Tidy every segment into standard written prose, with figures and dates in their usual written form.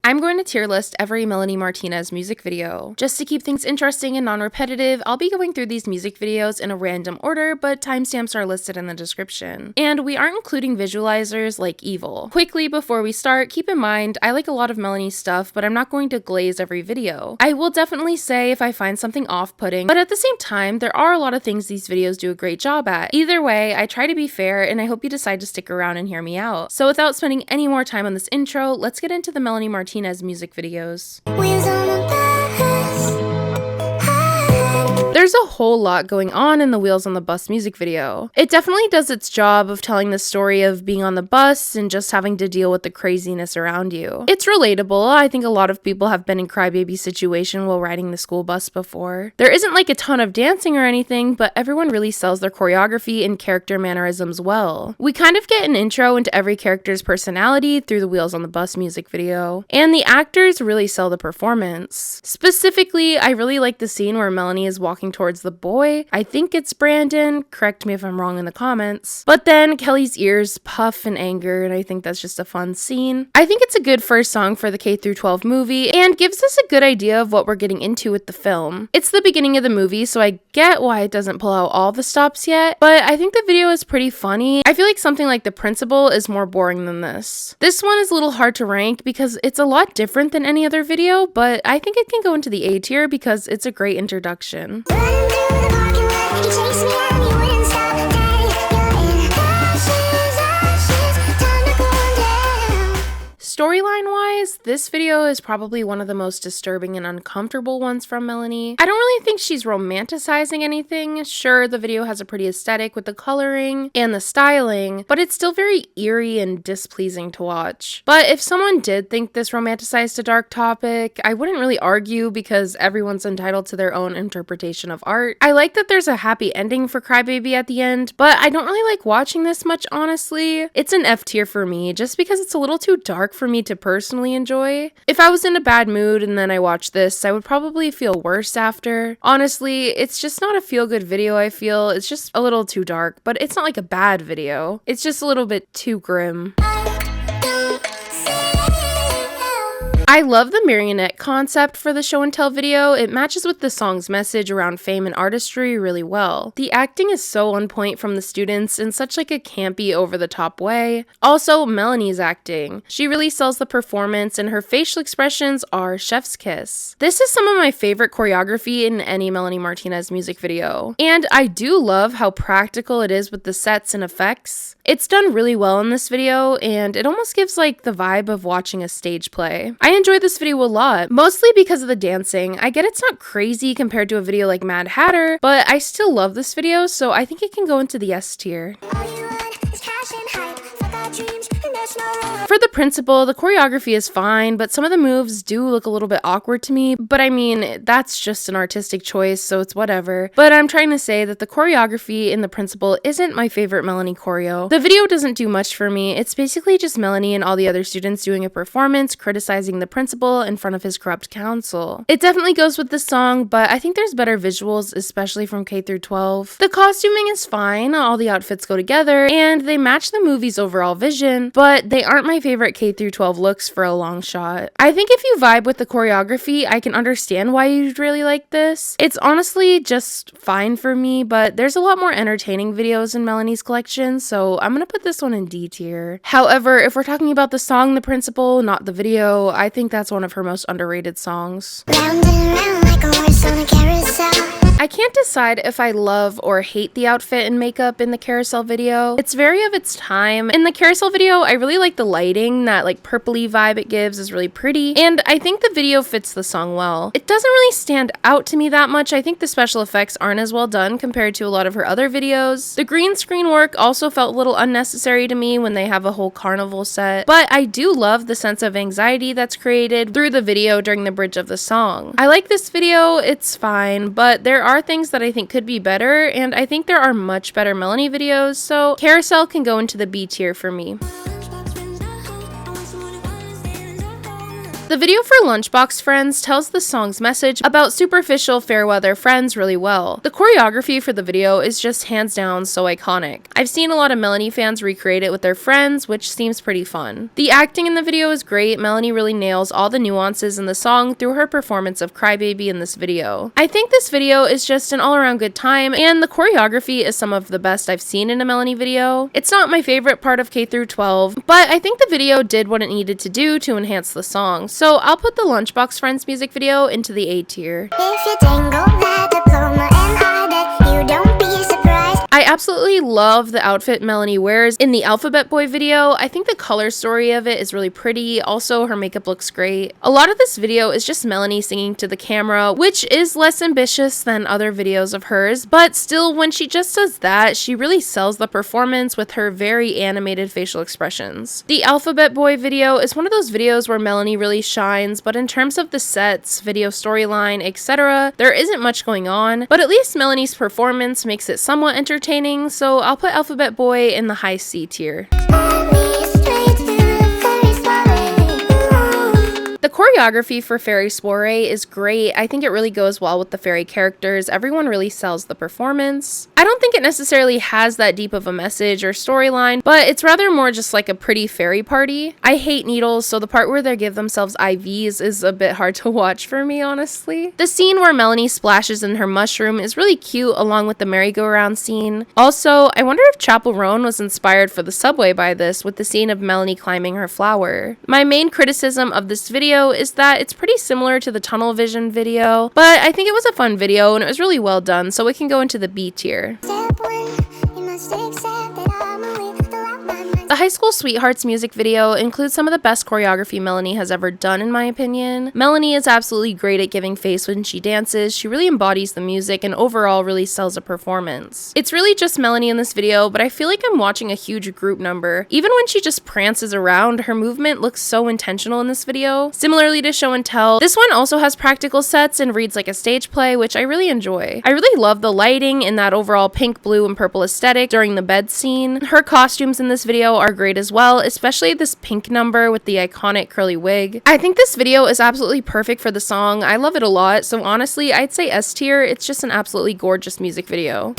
I'm going to tier list every Melanie Martinez music video. Just to keep things interesting and non-repetitive, I'll be going through these music videos in a random order, but timestamps are listed in the description. And we aren't including visualizers like evil. Quickly before we start, keep in mind, I like a lot of Melanie's stuff, but I'm not going to glaze every video. I will definitely say if I find something off-putting, but at the same time, there are a lot of things these videos do a great job at. Either way, I try to be fair, and I hope you decide to stick around and hear me out. So without spending any more time on this intro, let's get into the Melanie Martinez music videos. There's a whole lot going on in the Wheels on the Bus music video. It definitely does its job of telling the story of being on the bus and just having to deal with the craziness around you. It's relatable. I think a lot of people have been in crybaby situation while riding the school bus before. There isn't like a ton of dancing or anything, but everyone really sells their choreography and character mannerisms well. We kind of get an intro into every character's personality through the Wheels on the Bus music video, and the actors really sell the performance. Specifically, I really like the scene where Melanie is walking towards the boy. I think it's Brandon. Correct me if I'm wrong in the comments. But then Kelly's ears puff in anger, and I think that's just a fun scene. I think it's a good first song for the K-12 movie and gives us a good idea of what we're getting into with the film. It's the beginning of the movie, so I get why it doesn't pull out all the stops yet, but I think the video is pretty funny. I feel like something like The Principal is more boring than this. This one is a little hard to rank because it's a lot different than any other video, but I think it can go into the A tier because it's a great introduction. Storyline-wise, this video is probably one of the most disturbing and uncomfortable ones from Melanie. I don't really think she's romanticizing anything. Sure, the video has a pretty aesthetic with the coloring and the styling, but it's still very eerie and displeasing to watch. But if someone did think this romanticized a dark topic, I wouldn't really argue because everyone's entitled to their own interpretation of art. I like that there's a happy ending for Crybaby at the end, but I don't really like watching this much, honestly. It's an F tier for me, just because it's a little too dark for me to personally enjoy. If I was in a bad mood and then I watched this, I would probably feel worse after. Honestly, it's just not a feel-good video, I feel. It's just a little too dark, but it's not like a bad video. It's just a little bit too grim. I love the marionette concept for the show and tell video. It matches with the song's message around fame and artistry really well. The acting is so on point from the students in such like a campy, over-the-top way. Also, Melanie's acting. She really sells the performance and her facial expressions are chef's kiss. This is some of my favorite choreography in any Melanie Martinez music video. And I do love how practical it is with the sets and effects. It's done really well in this video, and it almost gives like the vibe of watching a stage play. I enjoy this video a lot, mostly because of the dancing. I get it's not crazy compared to a video like Mad Hatter, but I still love this video, so I think it can go into the S tier. For The Principal, the choreography is fine, but some of the moves do look a little bit awkward to me, but I mean, that's just an artistic choice, so it's whatever. But I'm trying to say that the choreography in The Principal isn't my favorite Melanie choreo. The video doesn't do much for me. It's basically just Melanie and all the other students doing a performance, criticizing the principal in front of his corrupt council. It definitely goes with the song, but I think there's better visuals, especially from K-12. The costuming is fine, all the outfits go together, and they match the movie's overall vision, but they aren't my favorite K-12 looks for a long shot. I think if you vibe with the choreography, I can understand why you'd really like this. It's honestly just fine for me, but there's a lot more entertaining videos in Melanie's collection, so I'm gonna put this one in D tier. However, if we're talking about the song The Principal, not the video, I think that's one of her most underrated songs. Round and round like a horse on a carousel. I can't decide if I love or hate the outfit and makeup in the Carousel video. It's very of its time. In the Carousel video, I really like the lighting. That like purpley vibe it gives is really pretty, and I think the video fits the song well. It doesn't really stand out to me that much. I think the special effects aren't as well done compared to a lot of her other videos. The green screen work also felt a little unnecessary to me when they have a whole carnival set, but I do love the sense of anxiety that's created through the video during the bridge of the song. I like this video, it's fine, but there are things that I think could be better, and I think there are much better Melanie videos, so Carousel can go into the B tier for me. The video for Lunchbox Friends tells the song's message about superficial fair weather friends really well. The choreography for the video is just hands down so iconic. I've seen a lot of Melanie fans recreate it with their friends, which seems pretty fun. The acting in the video is great. Melanie really nails all the nuances in the song through her performance of Crybaby in this video. I think this video is just an all-around good time, and the choreography is some of the best I've seen in a Melanie video. It's not my favorite part of K through 12, but I think the video did what it needed to do to enhance the song, so I'll put the Lunchbox Friends music video into the A tier. If you tangle that diploma and I bet you don't be surprised. I absolutely love the outfit Melanie wears in the Alphabet Boy video. I think the color story of it is really pretty. Also, her makeup looks great. A lot of this video is just Melanie singing to the camera, which is less ambitious than other videos of hers, but still, when she just does that, she really sells the performance with her very animated facial expressions. The Alphabet Boy video is one of those videos where Melanie really shines, but in terms of the sets, video storyline, etc., there isn't much going on, but at least Melanie's performance makes it somewhat entertaining, so I'll put Alphabet Boy in the high C tier. The choreography for Faerie Soiree is great. I think it really goes well with the fairy characters. Everyone really sells the performance. I don't think it necessarily has that deep of a message or storyline, but it's rather more just like a pretty fairy party. I hate needles, so the part where they give themselves IVs is a bit hard to watch for me, honestly. The scene where Melanie splashes in her mushroom is really cute, along with the merry-go-round scene. Also, I wonder if Chapel Roan was inspired for the subway by this, with the scene of Melanie climbing her flower. My main criticism of this video is that it's pretty similar to the Tunnel Vision video, but I think it was a fun video and it was really well done, so it can go into the B tier. The High School Sweethearts music video includes some of the best choreography Melanie has ever done, in my opinion. Melanie is absolutely great at giving face when she dances. She really embodies the music and overall really sells a performance. It's really just Melanie in this video, but I feel like I'm watching a huge group number. Even when she just prances around, her movement looks so intentional in this video. Similarly to Show and Tell, this one also has practical sets and reads like a stage play, which I really enjoy. I really love the lighting and that overall pink, blue, and purple aesthetic during the bed scene. Her costumes in this video are great as well, especially this pink number with the iconic curly wig. I think this video is absolutely perfect for the song. I love it a lot, so honestly, I'd say S tier. It's just an absolutely gorgeous music video.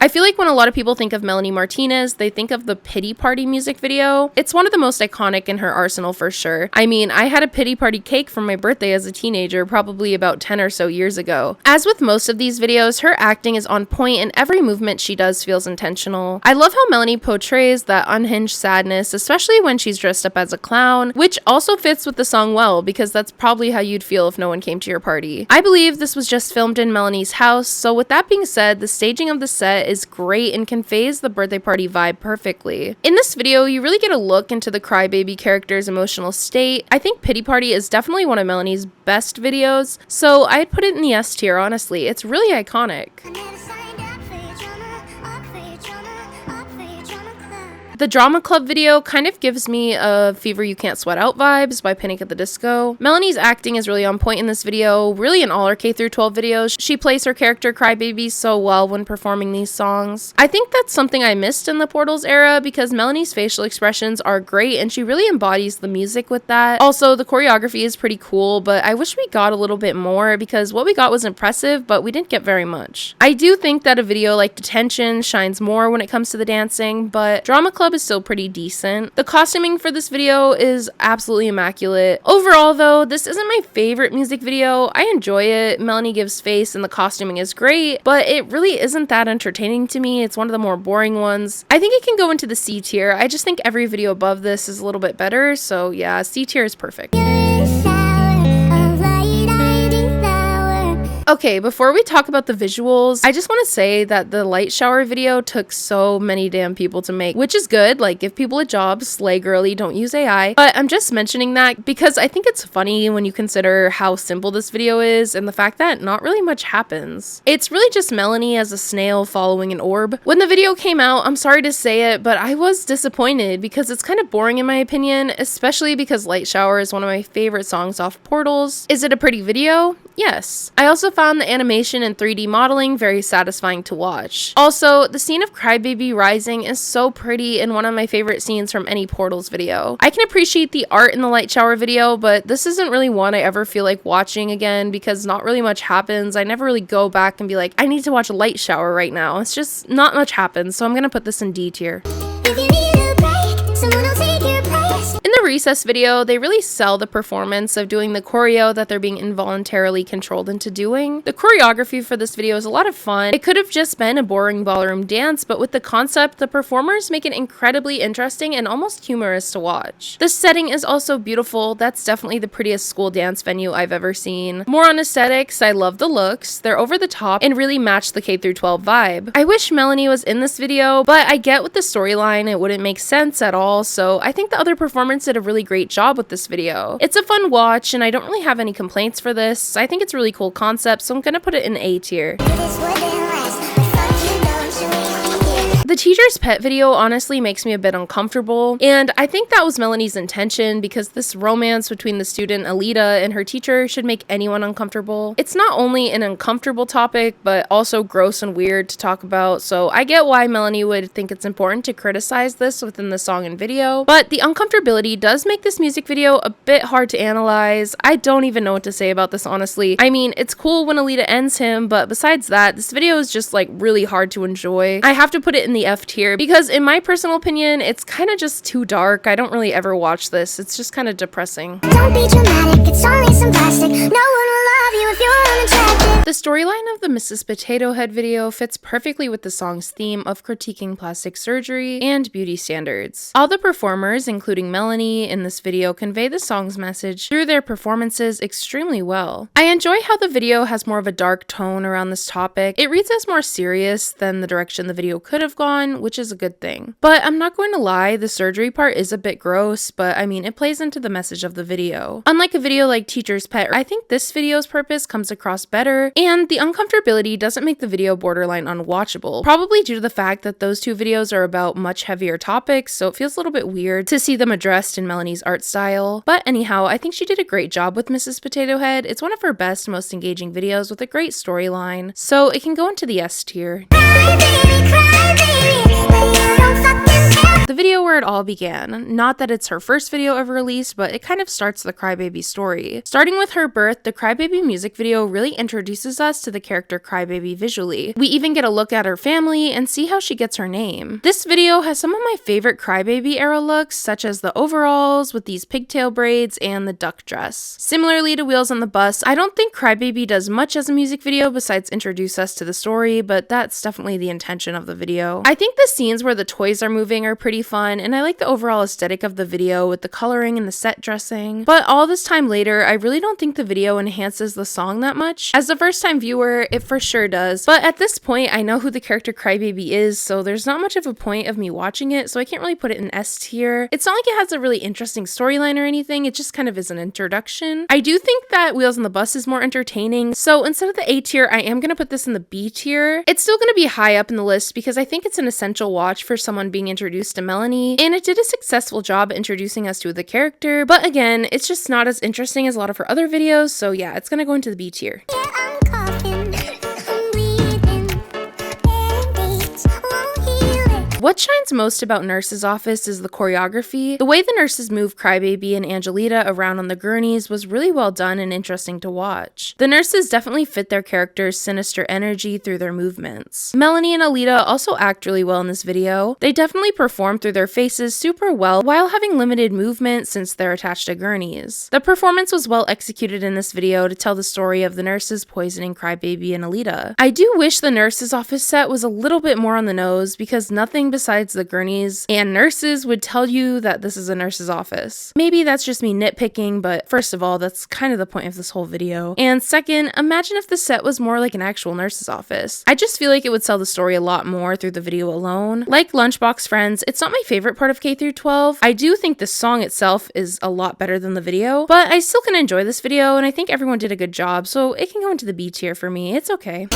I feel like when a lot of people think of Melanie Martinez, they think of the Pity Party music video. It's one of the most iconic in her arsenal for sure. I mean, I had a Pity Party cake for my birthday as a teenager, probably about 10 or so years ago. As with most of these videos, her acting is on point and every movement she does feels intentional. I love how Melanie portrays that unhinged sadness, especially when she's dressed up as a clown, which also fits with the song well, because that's probably how you'd feel if no one came to your party. I believe this was just filmed in Melanie's house, so with that being said, the staging of the set is great and conveys the birthday party vibe perfectly. In this video, you really get a look into the crybaby character's emotional state. I think Pity Party is definitely one of Melanie's best videos, so I'd put it in the S tier, honestly. It's really iconic. The Drama Club video kind of gives me a Fever You Can't Sweat Out vibes by Panic at the Disco. Melanie's acting is really on point in this video, really in all her K through 12 videos. She plays her character Crybaby so well when performing these songs. I think that's something I missed in the Portals era because Melanie's facial expressions are great and she really embodies the music with that. Also, the choreography is pretty cool, but I wish we got a little bit more because what we got was impressive, but we didn't get very much. I do think that a video like Detention shines more when it comes to the dancing, but Drama Club is still pretty decent. The costuming for this video is absolutely immaculate. Overall though, this isn't my favorite music video. I enjoy it. Melanie gives face and the costuming is great, but it really isn't that entertaining to me. It's one of the more boring ones. I think it can go into the C tier. I just think every video above this is a little bit better, so yeah, C tier is perfect. Okay, before we talk about the visuals, I just want to say that the light shower video took so many damn people to make, which is good. Like, give people a job, slay girly, don't use AI. But I'm just mentioning that because I think it's funny when you consider how simple this video is and the fact that not really much happens. It's really just Melanie as a snail following an orb. When the video came out, I'm sorry to say it, but I was disappointed because it's kind of boring in my opinion, especially because Light Shower is one of my favorite songs off Portals. Is it a pretty video? yes. I also found the animation and 3D modeling very satisfying to watch. Also, the scene of Crybaby rising is so pretty and one of my favorite scenes from any Portals video. I can appreciate the art in the light shower video, but this isn't really one I ever feel like watching again because not really much happens. I never really go back and be like, I need to watch a light shower right now. It's just not much happens, so I'm gonna put this in D tier. If you need a break, someone will take your place. In the Recess video, they really sell the performance of doing the choreo that they're being involuntarily controlled into doing. The choreography for this video is a lot of fun. It could have just been a boring ballroom dance, but with the concept, the performers make it incredibly interesting and almost humorous to watch. The setting is also beautiful. That's definitely the prettiest school dance venue I've ever seen. More on aesthetics, I love the looks. They're over the top and really match the K-12 vibe. I wish Melanie was in this video, but I get with the storyline it wouldn't make sense at all, so I think the other performers did a really great job with this video. It's a fun watch and I don't really have any complaints for this. I think it's a really cool concept, so I'm gonna put it in A tier. This wouldn't last, but fuck you, don't you really care? The teacher's pet video honestly makes me a bit uncomfortable, and I think that was Melanie's intention because this romance between the student Alita and her teacher should make anyone uncomfortable. It's not only an uncomfortable topic, but also gross and weird to talk about, so I get why Melanie would think it's important to criticize this within the song and video, but the uncomfortability does make this music video a bit hard to analyze. I don't even know what to say about this, honestly. I mean, it's cool when Alita ends him, but besides that, this video is just like really hard to enjoy. I have to put it in the F tier because in my personal opinion, it's kind of just too dark. I don't really ever watch this. It's just kind of depressing. Don't be dramatic, it's only some plastic. No one will love you if you're unattractive. The storyline of the Mrs. Potato Head video fits perfectly with the song's theme of critiquing plastic surgery and beauty standards. All the performers, including Melanie in this video, convey the song's message through their performances extremely well. I enjoy how the video has more of a dark tone around this topic. It reads as more serious than the direction the video could have gone, which is a good thing. But I'm not going to lie, the surgery part is a bit gross, but I mean, it plays into the message of the video. Unlike a video like Teacher's Pet, I think this video's purpose comes across better, and the uncomfortability doesn't make the video borderline unwatchable, probably due to the fact that those two videos are about much heavier topics, so it feels a little bit weird to see them addressed in Melanie's art style. But anyhow, I think she did a great job with Mrs. Potato Head. It's one of her best, most engaging videos with a great storyline, so it can go into the S tier. Cry, baby, but you don't fucking care. The video where it all began. Not that it's her first video ever released, but it kind of starts the Crybaby story. Starting with her birth, the Crybaby music video really introduces us to the character Crybaby visually. We even get a look at her family and see how she gets her name. This video has some of my favorite Crybaby era looks, such as the overalls with these pigtail braids and the duck dress. Similarly to Wheels on the Bus, I don't think Crybaby does much as a music video besides introduce us to the story, but that's definitely the intention of the video. I think the scenes where the toys are moving are pretty fun, and I like the overall aesthetic of the video with the coloring and the set dressing. But all this time later, I really don't think the video enhances the song that much. As a first time viewer, it for sure does, but at this point, I know who the character Crybaby is, so there's not much of a point of me watching it, so I can't really put it in S tier. It's not like it has a really interesting storyline or anything, it just kind of is an introduction. I do think that Wheels on the Bus is more entertaining, so instead of the A tier, I am gonna put this in the B tier. It's still gonna be high up in the list because I think it's an essential watch for someone being introduced to Melanie, and it did a successful job introducing us to the character, but again, it's just not as interesting as a lot of her other videos, so yeah, it's gonna go into the B tier. Yeah, I'm coughing, I'm breathing, Band-Aids won't heal it. What shines most about Nurse's office is the choreography. The way the nurses move Crybaby and Angelita around on the gurneys was really well done and interesting to watch. The nurses definitely fit their characters' sinister energy through their movements. Melanie and Alita also act really well in this video. They definitely perform through their faces super well while having limited movement since they're attached to gurneys. The performance was well executed in this video to tell the story of the nurses poisoning Crybaby and Alita. I do wish the nurse's office set was a little bit more on the nose because nothing besides the gurneys and nurses would tell you that this is a nurse's office. Maybe that's just me nitpicking, but first of all, that's kind of the point of this whole video. And second, imagine if the set was more like an actual nurse's office. I just feel like it would sell the story a lot more through the video alone. Like Lunchbox Friends, it's not my favorite part of K-12. I do think the song itself is a lot better than the video, but I still can enjoy this video and I think everyone did a good job, so it can go into the B tier for me. It's okay.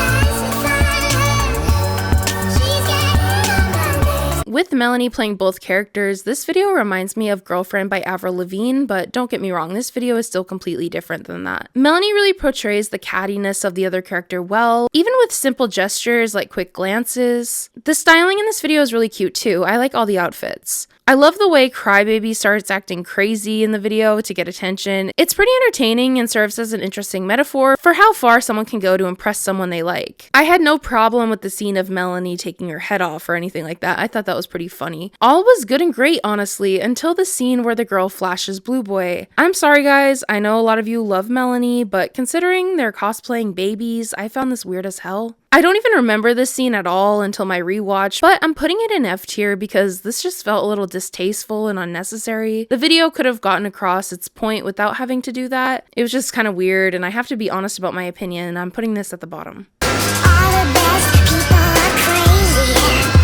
With Melanie playing both characters, this video reminds me of Girlfriend by Avril Lavigne, but don't get me wrong, this video is still completely different than that. Melanie really portrays the cattiness of the other character well, even with simple gestures like quick glances. The styling in this video is really cute too. I like all the outfits. I love the way Crybaby starts acting crazy in the video to get attention. It's pretty entertaining and serves as an interesting metaphor for how far someone can go to impress someone they like. I had no problem with the scene of Melanie taking her head off or anything like that. I thought that was pretty funny. All was good and great, honestly, until the scene where the girl flashes Blue Boy. I'm sorry guys, I know a lot of you love Melanie, but considering they're cosplaying babies, I found this weird as hell. I don't even remember this scene at all until my rewatch, but I'm putting it in F tier because this just felt a little distasteful and unnecessary. The video could have gotten across its point without having to do that. It was just kind of weird, and I have to be honest about my opinion, and I'm putting this at the bottom. All the best people are crazy.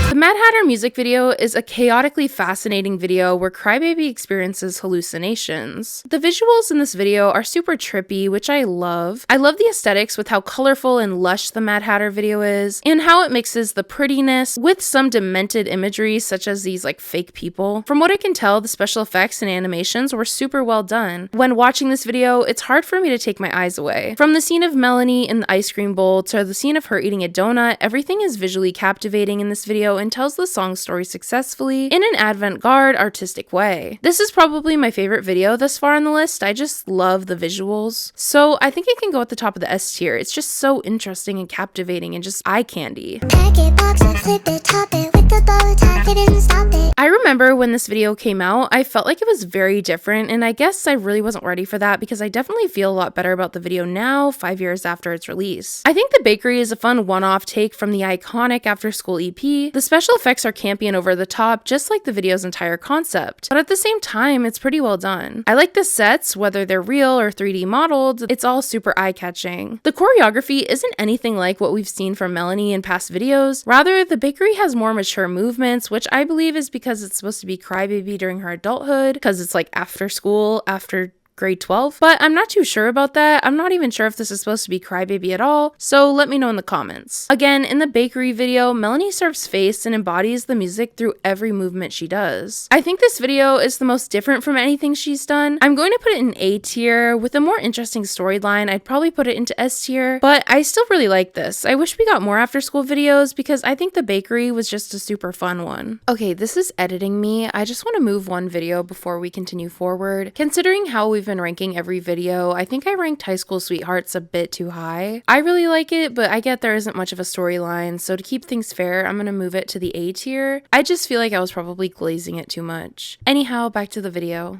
The Mad Hatter music video is a chaotically fascinating video where Crybaby experiences hallucinations. The visuals in this video are super trippy, which I love. I love the aesthetics with how colorful and lush the Mad Hatter video is, and how it mixes the prettiness with some demented imagery such as these like fake people. From what I can tell, the special effects and animations were super well done. When watching this video, it's hard for me to take my eyes away. From the scene of Melanie in the ice cream bowl to the scene of her eating a donut, everything is visually captivating in this video and tells the song story successfully in an avant-garde artistic way. This is probably my favorite video thus far on the list. I just love the visuals. So I think it can go at the top of the S tier. It's just so interesting and captivating and just eye candy. Pack it, box it, flip it, top it with the bow tie, fit it and stop it. I remember when this video came out, I felt like it was very different, and I guess I really wasn't ready for that because I definitely feel a lot better about the video now, 5 years after its release. I think The Bakery is a fun one-off take from the iconic After School EP. The special effects are campy and over the top, just like the video's entire concept, but at the same time, it's pretty well done. I like the sets, whether they're real or 3D modeled, it's all super eye-catching. The choreography isn't anything like what we've seen from Melanie in past videos. Rather, The Bakery has more mature movements, which I believe is because it's supposed to be Crybaby during her adulthood, because it's like after school, after grade 12, but I'm not too sure about that. I'm not even sure if this is supposed to be Crybaby at all, so let me know in the comments. Again, in the Bakery video, Melanie serves face and embodies the music through every movement she does. I think this video is the most different from anything she's done. I'm going to put it in A tier. With a more interesting storyline, I'd probably put it into S tier, but I still really like this. I wish we got more after school videos because I think the Bakery was just a super fun one. Okay, this is editing me. I just want to move one video before we continue forward. Considering how we've been ranking every video, I think I ranked High School Sweethearts a bit too high. I really like it, but I get there isn't much of a storyline, so to keep things fair, I'm gonna move it to the A tier. I just feel like I was probably glazing it too much. Anyhow, back to the video.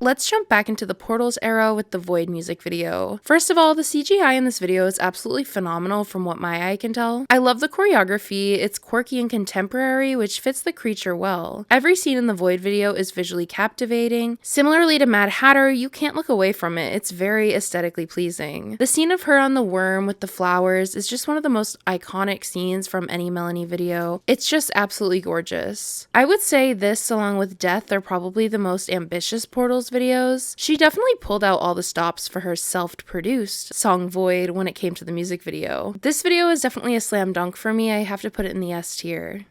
Let's jump back into the Portals era with the Void music video. First of all, the CGI in this video is absolutely phenomenal from what my eye can tell. I love the choreography, it's quirky and contemporary, which fits the creature well. Every scene in the Void video is visually captivating. Similarly to Mad Hatter, you can't look away from it, it's very aesthetically pleasing. The scene of her on the worm with the flowers is just one of the most iconic scenes from any Melanie video. It's just absolutely gorgeous. I would say this, along with Death, are probably the most ambitious Portals videos. She definitely pulled out all the stops for her self-produced song Void when it came to the music video. This video is definitely a slam dunk for me. I have to put it in the S tier.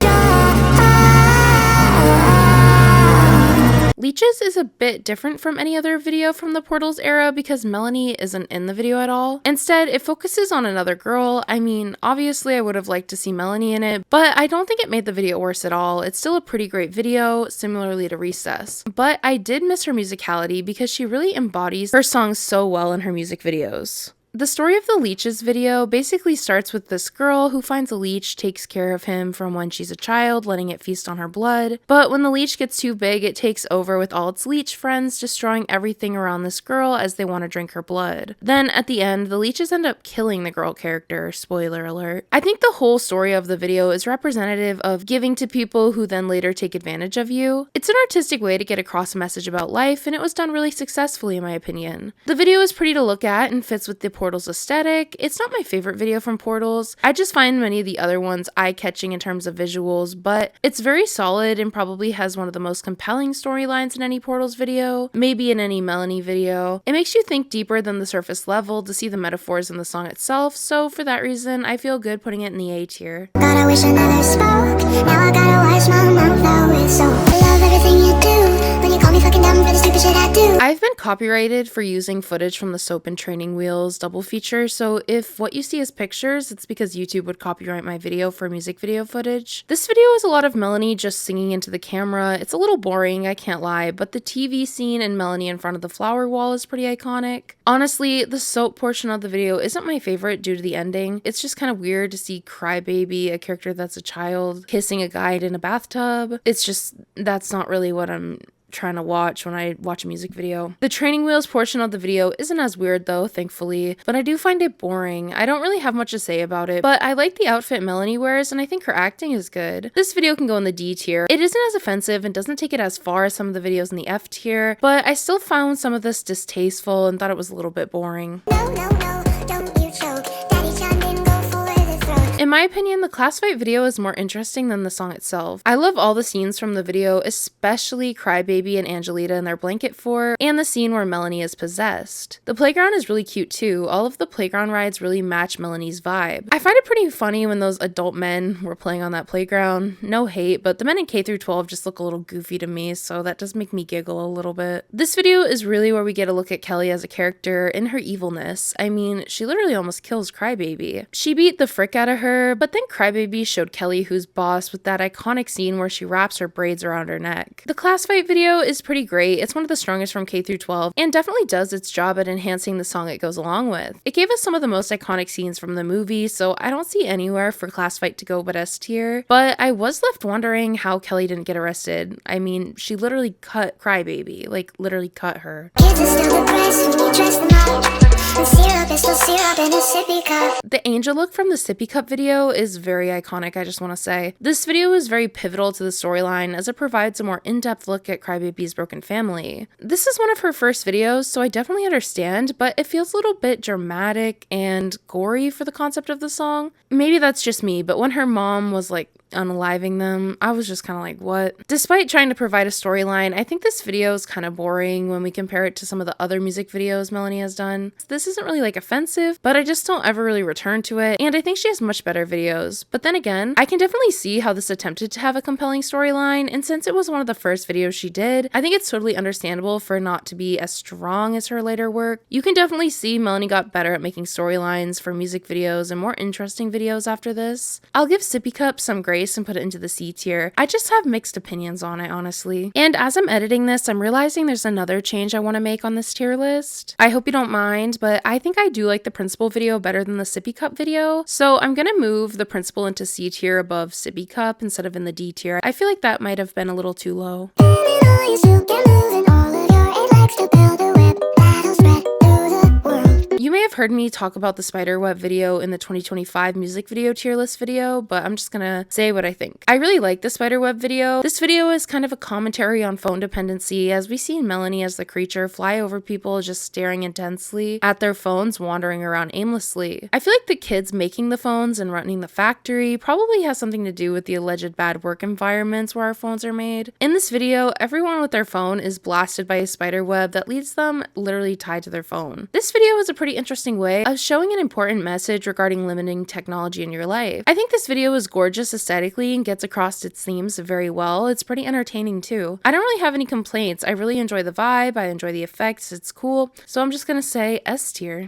Leeches is a bit different from any other video from the Portals era because Melanie isn't in the video at all. Instead, it focuses on another girl. I mean, obviously I would have liked to see Melanie in it, but I don't think it made the video worse at all. It's still a pretty great video, similarly to Recess. But I did miss her musicality because she really embodies her songs so well in her music videos. The story of the Leeches video basically starts with this girl who finds a leech, takes care of him from when she's a child, letting it feast on her blood. But when the leech gets too big, it takes over with all its leech friends, destroying everything around this girl as they want to drink her blood. Then at the end, the leeches end up killing the girl character, spoiler alert. I think the whole story of the video is representative of giving to people who then later take advantage of you. It's an artistic way to get across a message about life, and it was done really successfully in my opinion. The video is pretty to look at and fits with the Portal's aesthetic. It's not my favorite video from Portals. I just find many of the other ones eye-catching in terms of visuals, but it's very solid and probably has one of the most compelling storylines in any Portals video, maybe in any Melanie video. It makes you think deeper than the surface level to see the metaphors in the song itself, so for that reason, I feel good putting it in the A tier. God, I wish I never spoke. Now I gotta wash my mouth out with soap. I love everything you do. When you call me fucking dumb for the stupid shit I do. I've been copyrighted for using footage from the Soap and Training Wheels double feature, so if what you see is pictures, it's because YouTube would copyright my video for music video footage. This video is a lot of Melanie just singing into the camera. It's a little boring, I can't lie, but the TV scene and Melanie in front of the flower wall is pretty iconic. Honestly, the soap portion of the video isn't my favorite due to the ending. It's just kind of weird to see Crybaby, a character that's a child, kissing a guide in a bathtub. It's just, that's not really what I'm trying to watch when I watch a music video. The training wheels portion of the video isn't as weird though, thankfully, but I do find it boring. I don't really have much to say about it, but I like the outfit Melanie wears and I think her acting is good. This video can go in the D tier. It isn't as offensive and doesn't take it as far as some of the videos in the F tier, but I still found some of this distasteful and thought it was a little bit boring. No, no, no, don't you choke. Daddy chimed in, go for the throat. In my opinion, the class fight video is more interesting than the song itself. I love all the scenes from the video, especially Crybaby and Angelita in their blanket fort, and the scene where Melanie is possessed. The playground is really cute too. All of the playground rides really match Melanie's vibe. I find it pretty funny when those adult men were playing on that playground. No hate, but the men in K through 12 just look a little goofy to me, so that does make me giggle a little bit. This video is really where we get a look at Kelly as a character and her evilness. I mean, she literally almost kills Crybaby. She beat the frick out of her, but then Crybaby showed Kelly who's boss with that iconic scene where she wraps her braids around her neck. The class fight video is pretty great. It's one of the strongest from K through 12 and definitely does its job at enhancing the song it goes along with. It gave us some of the most iconic scenes from the movie, so I don't see anywhere for class fight to go but S tier, but I was left wondering how Kelly didn't get arrested. I mean, she literally cut Crybaby, like literally cut her. Kids are still depressed when you dress them up. And syrup is still syrup in a sippy cup. The angel look from the Sippy Cup video is very iconic, I just want to say. This video is very pivotal to the storyline as it provides a more in-depth look at Crybaby's broken family. This is one of her first videos, so I definitely understand, but it feels a little bit dramatic and gory for the concept of the song. Maybe that's just me, but when her mom was like unaliving them, I was just kind of like, what? Despite trying to provide a storyline, I think this video is kind of boring when we compare it to some of the other music videos Melanie has done. This isn't really like offensive, but I just don't ever really return to it, and I think she has much better videos. But then again, I can definitely see how this attempted to have a compelling storyline, and since it was one of the first videos she did, I think it's totally understandable for it not to be as strong as her later work. You can definitely see Melanie got better at making storylines for music videos and more interesting videos after this. I'll give Sippy Cup some grace and put it into the C tier. I just have mixed opinions on it, honestly. And as I'm editing this, I'm realizing there's another change I want to make on this tier list. I hope you don't mind, but I think I do like the Principal video better than the Sippy Cup video, so I'm gonna move the Principal into C tier above Sippy Cup instead of in the D tier. I feel like that might have been a little too low. And it all you still get moving. All of your eight legs to build a web that'll spread through the world. You may have heard me talk about the spiderweb video in the 2025 music video tier list video, but I'm just gonna say what I think. I really like the spiderweb video. This video is kind of a commentary on phone dependency as we see Melanie as the creature fly over people just staring intensely at their phones, wandering around aimlessly. I feel like the kids making the phones and running the factory probably has something to do with the alleged bad work environments where our phones are made. In this video, everyone with their phone is blasted by a spiderweb that leaves them literally tied to their phone. This video is a pretty interesting way of showing an important message regarding limiting technology in your life. I think this video is gorgeous aesthetically and gets across its themes very well. It's pretty entertaining too. I don't really have any complaints. I really enjoy the vibe, I enjoy the effects, it's cool, so I'm just gonna say S tier.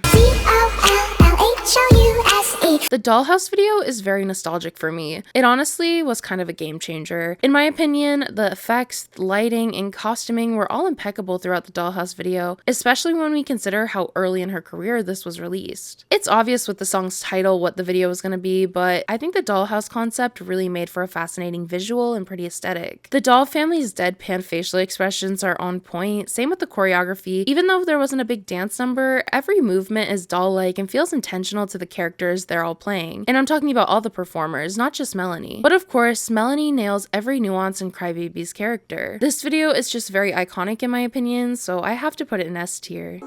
Dollhouse. The Dollhouse video is very nostalgic for me. It honestly was kind of a game changer. In my opinion, the effects, lighting, and costuming were all impeccable throughout the Dollhouse video, especially when we consider how early in her career this was released. It's obvious with the song's title what the video was going to be, but I think the Dollhouse concept really made for a fascinating visual and pretty aesthetic. The doll family's deadpan facial expressions are on point, same with the choreography. Even though there wasn't a big dance number, every movement is doll-like and feels intentional to the characters they're all playing. And I'm talking about all the performers, not just Melanie. But of course, Melanie nails every nuance in Crybaby's character. This video is just very iconic in my opinion, so I have to put it in S tier.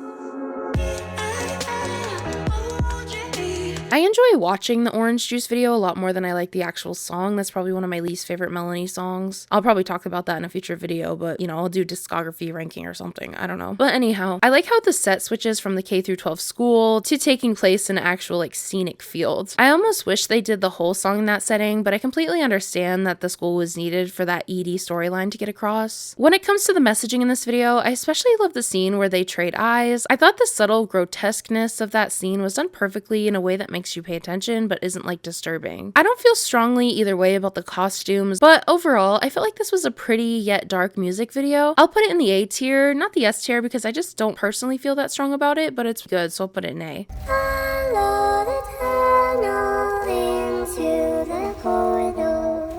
I enjoy watching the Orange Juice video a lot more than I like the actual song. That's probably one of my least favorite Melanie songs. I'll probably talk about that in a future video, but you know, I'll do discography ranking or something. I don't know. But anyhow, I like how the set switches from the K through 12 school to taking place in actual like scenic fields. I almost wish they did the whole song in that setting, but I completely understand that the school was needed for that ED storyline to get across. When it comes to the messaging in this video, I especially love the scene where they trade eyes. I thought the subtle grotesqueness of that scene was done perfectly in a way that makes you pay attention but isn't like disturbing. I don't feel strongly either way about the costumes, but overall I felt like this was a pretty yet dark music video. I'll put it in the A tier, not the S tier, because I just don't personally feel that strong about it, but it's good, so I'll put it in A. Follow the tunnel into the corridor.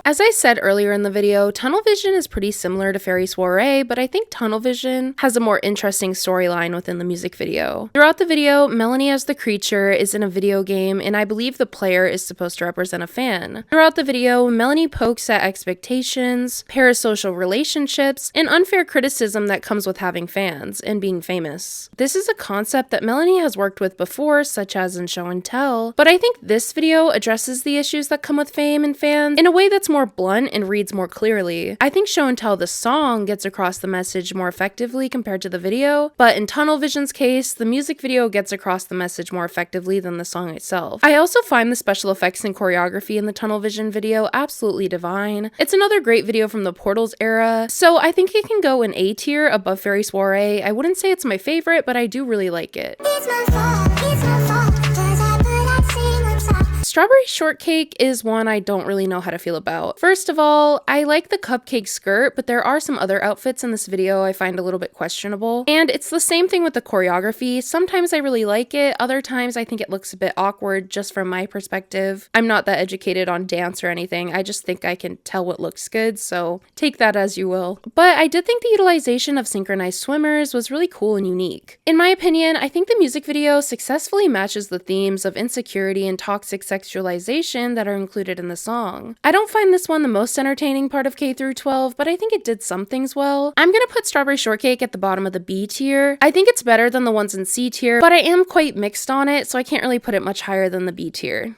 As I said earlier in the video, Tunnel Vision is pretty similar to Faerie Soiree, but I think Tunnel Vision has a more interesting storyline within the music video. Throughout the video, Melanie as the creature is in a video game, and I believe the player is supposed to represent a fan. Throughout the video, Melanie pokes at expectations, parasocial relationships, and unfair criticism that comes with having fans and being famous. This is a concept that Melanie has worked with before, such as in Show and Tell, but I think this video addresses the issues that come with fame and fans in a way that's more blunt and reads more clearly. I think Show and Tell the song gets across the message more effectively compared to the video, but in Tunnel Vision's case, the music video gets across the message more effectively than the song itself. I also find the special effects and choreography in the Tunnel Vision video absolutely divine. It's another great video from the Portals era, so I think it can go in A tier above Faerie Soiree. I wouldn't say it's my favorite, but I do really like it. It's my fault, 'cause I put that scene on top. Strawberry Shortcake is one I don't really know how to feel about. First of all, I like the cupcake skirt, but there are some other outfits in this video I find a little bit questionable. And it's the same thing with the choreography. Sometimes I really like it, other times I think it looks a bit awkward just from my perspective. I'm not that educated on dance or anything, I just think I can tell what looks good, so take that as you will. But I did think the utilization of synchronized swimmers was really cool and unique. In my opinion, I think the music video successfully matches the themes of insecurity and toxic sexualization that are included in the song. I don't find this one the most entertaining part of K through 12, but I think it did some things well. I'm gonna put Strawberry Shortcake at the bottom of the B tier. I think it's better than the ones in C tier, but I am quite mixed on it, so I can't really put it much higher than the B tier.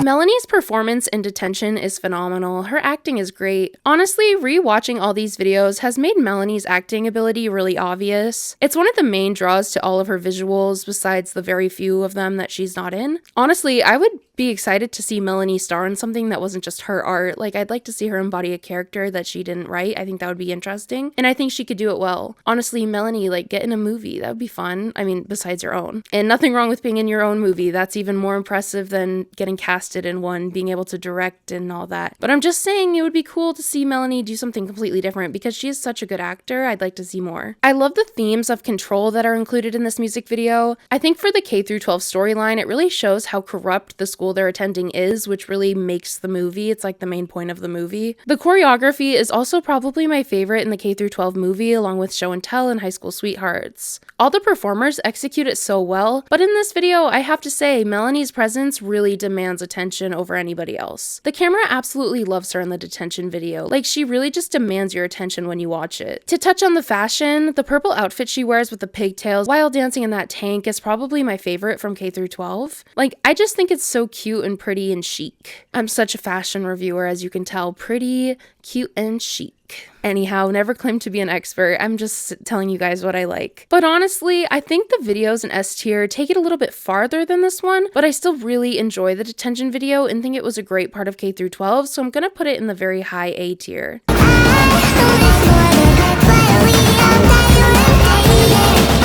Melanie's performance in Detention is phenomenal. Her acting is great. Honestly, rewatching all these videos has made Melanie's acting ability really obvious. It's one of the main draws to all of her visuals, besides the very few of them that she's not in. Honestly, I would be excited to see Melanie star in something that wasn't just her art. Like, I'd like to see her embody a character that she didn't write. I think that would be interesting, and I think she could do it well. Honestly, Melanie, like, get in a movie. That would be fun. I mean, besides your own. And nothing wrong with being in your own movie. That's even more impressive than getting casted in one, being able to direct and all that. But I'm just saying it would be cool to see Melanie do something completely different because she is such a good actor. I'd like to see more. I love the themes of control that are included in this music video. I think for the K through 12 storyline, it really shows how corrupt the school they're attending is, which really makes the movie. It's like the main point of the movie. The choreography is also probably my favorite in the K through 12 movie, along with Show and Tell and High School Sweethearts. All the performers execute it so well, but in this video, I have to say, Melanie's presence really demands attention over anybody else. The camera absolutely loves her in the Detention video. Like, she really just demands your attention when you watch it. To touch on the fashion, the purple outfit she wears with the pigtails while dancing in that tank is probably my favorite from K through 12. Like, I just think it's so cute and pretty and chic. I'm such a fashion reviewer, as you can tell. Pretty, cute, and chic. Anyhow, never claimed to be an expert. I'm just telling you guys what I like. But honestly, I think the videos in S tier take it a little bit farther than this one, but I still really enjoy the Detention video and think it was a great part of K through 12, so I'm gonna put it in the very high A tier.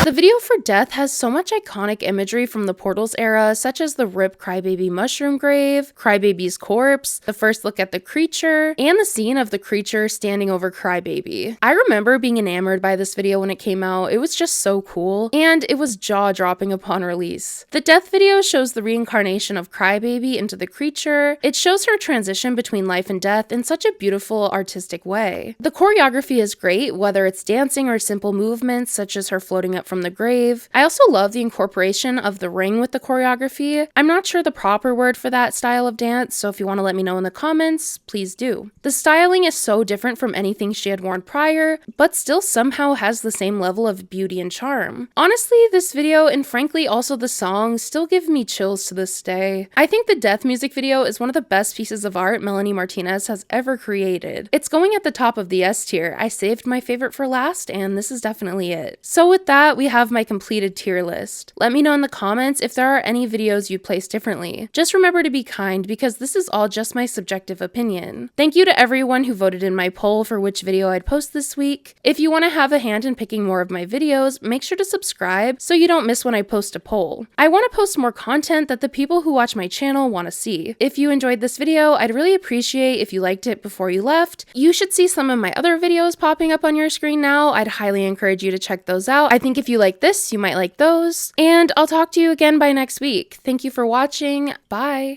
The video for Death has so much iconic imagery from the Portals era, such as the Rip Crybaby mushroom grave, Crybaby's corpse, the first look at the creature, and the scene of the creature standing over Crybaby. I remember being enamored by this video when it came out. It was just so cool, and it was jaw-dropping upon release. The Death video shows the reincarnation of Crybaby into the creature. It shows her transition between life and death in such a beautiful, artistic way. The choreography is great, whether it's dancing or simple movements, such as her floating up from the grave. I also love the incorporation of the ring with the choreography. I'm not sure the proper word for that style of dance, so if you want to let me know in the comments, please do. The styling is so different from anything she had worn prior, but still somehow has the same level of beauty and charm. Honestly, this video, and frankly also the song, still give me chills to this day. I think the death music video is one of the best pieces of art Melanie Martinez has ever created. It's going at the top of the S tier. I saved my favorite for last, and this is definitely it. So with that, we have my completed tier list. Let me know in the comments if there are any videos you'd place differently. Just remember to be kind, because this is all just my subjective opinion. Thank you to everyone who voted in my poll for which video I'd post this week. If you want to have a hand in picking more of my videos, make sure to subscribe so you don't miss when I post a poll. I want to post more content that the people who watch my channel want to see. If you enjoyed this video, I'd really appreciate if you liked it before you left. You should see some of my other videos popping up on your screen now. I'd highly encourage you to check those out. I think if you like this, you might like those. And I'll talk to you again by next week. Thank you for watching. Bye.